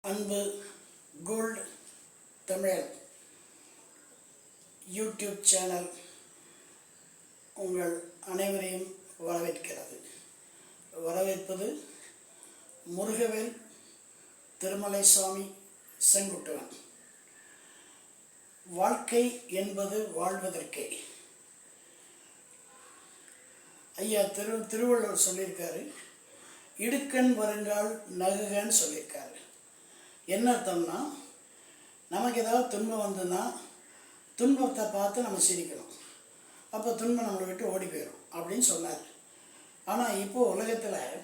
அன்பு gold Tamil YouTube channel உங்கள் அனைவரையும் வரவேற்பது முருகவேல் திருமலை சுவாமி செங்குட்டுவன். வாழ்க்கை என்பது வாழ்வதற்கே. ஐயா திருவள்ளுவர் சொல்லியிருக்காரு, இடுக்கண் வருங்கால் நகுகன்னு சொல்லியிருக்காரு. என்ன அர்த்தம்னா, நமக்கு ஏதாவது துன்பம் வந்ததுன்னா துன்பத்தை பார்த்து நம்ம சிரிக்கணும், அப்போ துன்பம் நம்மளை விட்டு ஓடி போயிடும் அப்படின்னு சொன்னார். ஆனால் இப்போது உலகத்தில்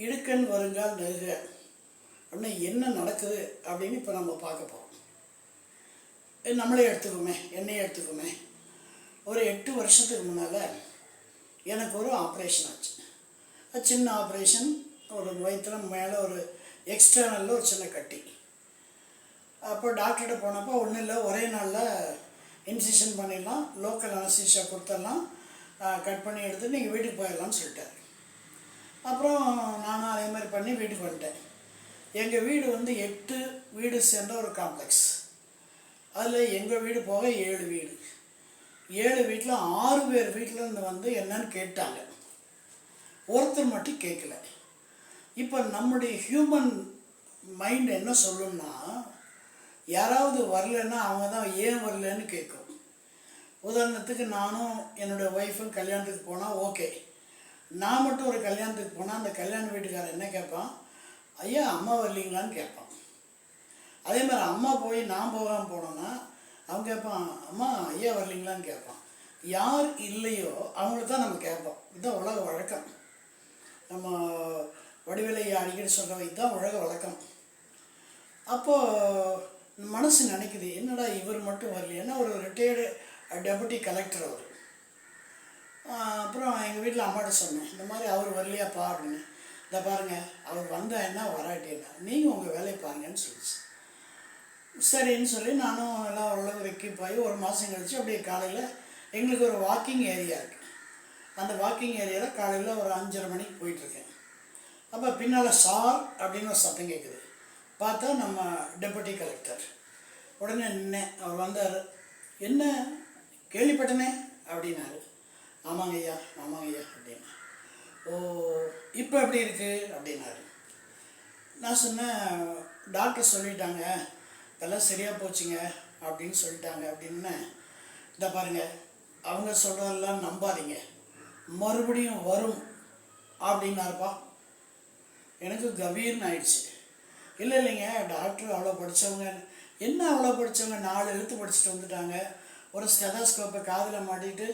இடுக்கண் வருங்கால் நகுக அப்படின்னு என்ன நடக்குது அப்படின்னு இப்போ நம்ம பார்க்க போகிறோம். நம்மளே எடுத்துக்குமே, என்னையே எடுத்துக்குமே. ஒரு 8 வருஷத்துக்கு முன்னால் எனக்கு ஒரு ஆப்ரேஷன் ஆச்சு. சின்ன ஆப்ரேஷன், ஒரு வயிற்றில் மேலே ஒரு எக்ஸ்டர்னலில் ஒரு சின்ன கட்டி. அப்போ டாக்டர்கிட்ட போனப்போ ஒன்றும் இல்லை, ஒரே நாளில் இன்சிஷன் பண்ணிடலாம், லோக்கல் அனஸ்தீசியா கொடுத்துடலாம், கட் பண்ணி எடுத்து நீங்கள் வீட்டுக்கு போயிடலாம்னு சொல்லிட்டார். அப்புறம் நானும் அதே மாதிரி பண்ணி வீட்டுக்கு வந்துட்டேன். எங்கள் வீடு வந்து 8 வீடு சேர்ந்த ஒரு காம்ப்ளெக்ஸ். அதில் எங்கள் வீடு போக 7 வீடு. 7 வீட்டில் 6 பேர் வீட்டில் வந்து என்னன்னு கேட்டாங்க, ஒருத்தர் மட்டும் கேட்கல. இப்போ நம்முடைய ஹியூமன் மைண்ட் என்ன சொல்லுன்னா, யாராவது வரலன்னா அவங்க தான் ஏன் வரலன்னு கேட்கும். உதாரணத்துக்கு நானும் என்னோடய ஒய்ஃபும் கல்யாணத்துக்கு போனால் ஓகே, நான் மட்டும் ஒரு கல்யாணத்துக்கு போனால் அந்த கல்யாண வீட்டுக்காரர் என்ன கேட்பான், ஐயா அம்மா வரலீங்களான்னு கேட்பான். அதே மாதிரி அம்மா போய் நான் போகாமல் போனோன்னா அவங்க கேட்பான், அம்மா ஐயா வரலீங்களான்னு கேட்பான். யார் இல்லையோ அவங்களுக்கு தான் நம்ம கேட்போம். இதுதான் உலக வழக்கம். நம்ம வடிவேலை அடிக்கடி சொல்கிறோம், இதுதான் உலக வழக்கம். அப்போது மனசு நினைக்குது, என்னடா இவர் மட்டும் வரலையேன்னா. ஒரு ரிட்டையர்டு டெபுட்டி கலெக்டர் அவர். அப்புறம் எங்கள் வீட்டில் அம்மாட்ட சொன்னேன், இந்த மாதிரி அவர் வரலையாப்பா அப்படின்னு. இதை பாருங்கள், அவர் வந்தால் என்ன வராட்டின்னா நீங்கள் உங்கள் வேலையை பாருங்கன்னு சொல்லிச்சு. சரின்னு சொல்லி நானும் எல்லாம் ஓரளவு வெக்கி போய் ஒரு மாதம் கழிச்சு அப்படியே காலையில் எங்களுக்கு ஒரு வாக்கிங் ஏரியா இருக்குது. அந்த வாக்கிங் ஏரியாவில் காலையில் ஒரு 5:30 மணிக்கு போயிட்டுருக்கேன். அப்போ பின்னால் சார் அப்படின்னு ஒரு சத்தம் கேட்குது. பார்த்தா நம்ம டெபுட்டி கலெக்டர். உடனே நின்னேன். அவர் வந்தார். என்ன கேள்விப்பட்டனே அப்படின்னாரு. ஆமாங்க ஐயா அப்படின்னா. ஓ, இப்போ எப்படி இருக்குது அப்படின்னாரு. நான் சொன்னேன், டாக்டர் சொல்லிட்டாங்க இதெல்லாம் சரியாக போச்சுங்க அப்படின்னு சொல்லிட்டாங்க அப்படின்னு. இதை பாருங்கள், அவங்க சொல்கிறதெல்லாம் நம்பாதீங்க, மறுபடியும் வரும் அப்படின்னாருப்பா. எனக்கு கபீர்னு ஆயிடுச்சு. இல்லைங்க டாக்டர் அவ்வளோ படித்தவங்க. என்ன அவ்வளோ படித்தவங்க, 4 எழுத்து படிச்சுட்டு வந்துட்டாங்க. ஒரு ஸ்டெதாஸ்கோப்பை காதில் மாட்டிட்டு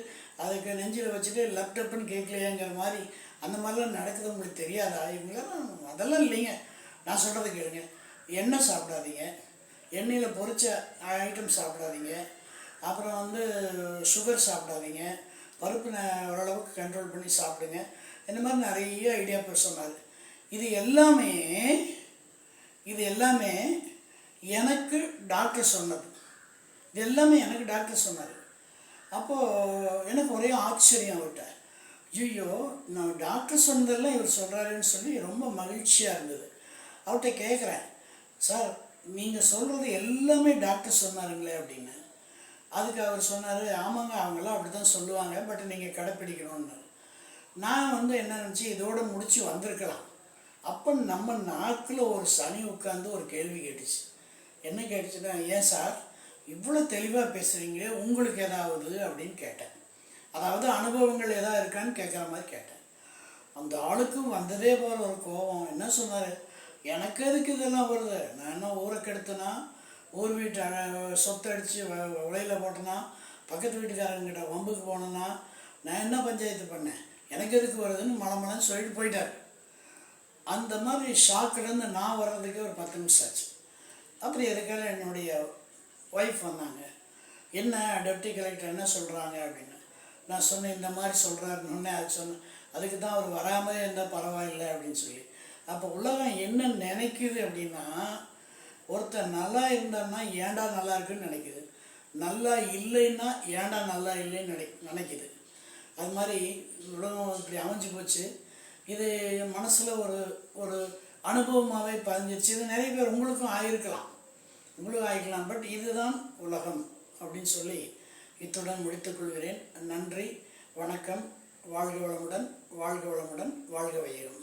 அதுக்கு நெஞ்சில் வச்சுட்டு லேப்டாப்னு கேட்கலையேங்கிற மாதிரி அந்த மாதிரிலாம் நடக்குது. உங்களுக்கு தெரியாதா? இவங்களாம் அதெல்லாம் இல்லைங்க. நான் சொல்கிறத கேளுங்க, எண்ணெய் சாப்பிடாதீங்க, எண்ணெயில் பொரிச்ச ஐட்டம் சாப்பிடாதீங்க, அப்புறம் வந்து சுகர் சாப்பிடாதீங்க, பருப்பு ஓரளவுக்கு கண்ட்ரோல் பண்ணி சாப்பிடுங்க. இந்த மாதிரி நிறைய ஐடியா பேர் சொன்னார். இது எல்லாமே எனக்கு டாக்டர் சொன்னது. அப்போது எனக்கு ஒரே ஆச்சரியம் அவர்கிட்ட. ஐயோ, நான் டாக்டர் சொன்னதெல்லாம் இவர் சொல்கிறாருன்னு சொல்லி ரொம்ப மகிழ்ச்சியாக இருந்தது. அவர்கிட்ட கேட்குறேன், சார் நீங்கள் சொல்கிறது எல்லாமே டாக்டர் சொன்னாருங்களே அப்படின்னு. அதுக்கு அவர் சொன்னார், ஆமாங்க அவங்களாம் அப்படி தான் சொல்லுவாங்க, பட் நீங்கள் கடைப்பிடிக்கணும்னு. நான் வந்து என்ன நினச்சி இதோடு முடித்து வந்திருக்கலாம். அப்போ நம்ம நாக்கில் ஒரு சனி உட்காந்து ஒரு கேள்வி கேட்டுச்சு. என்ன கேட்டுச்சுன்னா, ஏன் சார் இவ்வளோ தெளிவாக பேசுகிறீங்களே, உங்களுக்கு ஏதாவது அப்படின்னு கேட்டேன். அதாவது அனுபவங்கள் ஏதாவது இருக்கான்னு கேட்குற மாதிரி கேட்டேன். அந்த ஆளுக்கும் வந்ததே போகிற ஒரு கோபம். என்ன சொன்னார், எனக்கு எதுக்கு இதெல்லாம் வருது, நான் என்ன ஊரை கெடுத்தனா, ஊர் வீட்டு சொத்தை அடித்து உலையில் போட்டேன்னா, பக்கத்து வீட்டுக்காரங்கிட்ட வம்புக்கு போனேன்னா, நான் என்ன பஞ்சாயத்து பண்ணேன், எனக்கு எதுக்கு வருதுன்னு மலமலன்னு சொல்லிட்டு போயிட்டார். அந்த மாதிரி ஷாக்கிலேருந்து நான் வர்றதுக்கே ஒரு 10 நிமிஷம் ஆச்சு. அப்புறம் எதுக்காக என்னுடைய ஒய்ஃப் வந்தாங்க. என்ன டெப்டி கலெக்டர் என்ன சொல்கிறாங்க அப்படின்னு. நான் சொன்னேன், இந்த மாதிரி சொல்கிறாருன்னு. அது சொன்னேன், அதுக்கு தான் அவர் வராமலே இருந்தால் பரவாயில்லை அப்படின்னு சொல்லி. அப்போ உலகம் என்ன நினைக்குது அப்படின்னா, ஒருத்தர் நல்லா இருந்தான்னா ஏன்டா நல்லா இருக்குன்னு நினைக்குது, நல்லா இல்லைன்னா ஏன்டா நல்லா இல்லைன்னு நினைக்குது. அது மாதிரி உலகம் இப்படி அமைஞ்சு போச்சு. இது மனசில் ஒரு அனுபவமாகவே பதிஞ்சிருச்சு. இது நிறைய பேர் உங்களுக்கும் ஆகிருக்கலாம், பட் இதுதான் உலகம் அப்படின்னு சொல்லி இத்துடன் முடித்துக்கொள்கிறேன். நன்றி, வணக்கம். வாழ்க வளமுடன், வாழ்க வளமுடன், வாழ்க வையகம்.